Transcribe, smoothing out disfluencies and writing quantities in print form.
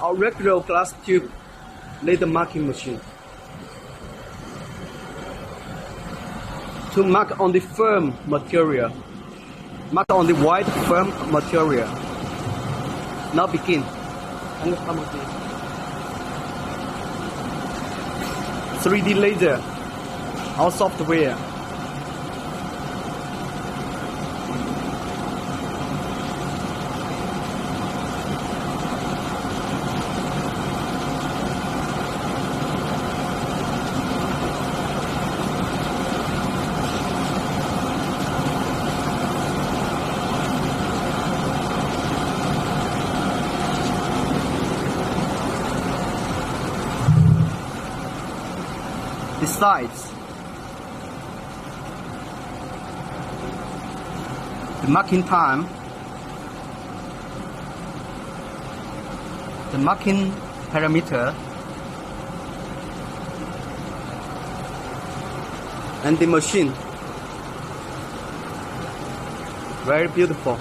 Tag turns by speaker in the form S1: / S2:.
S1: our regular glass tube laser marking machine. To mark on the firm material. Mark on the white firm material. Now begin. 3D laser, our software. The sides, the marking time, the marking parameter, and the machine. Very beautiful.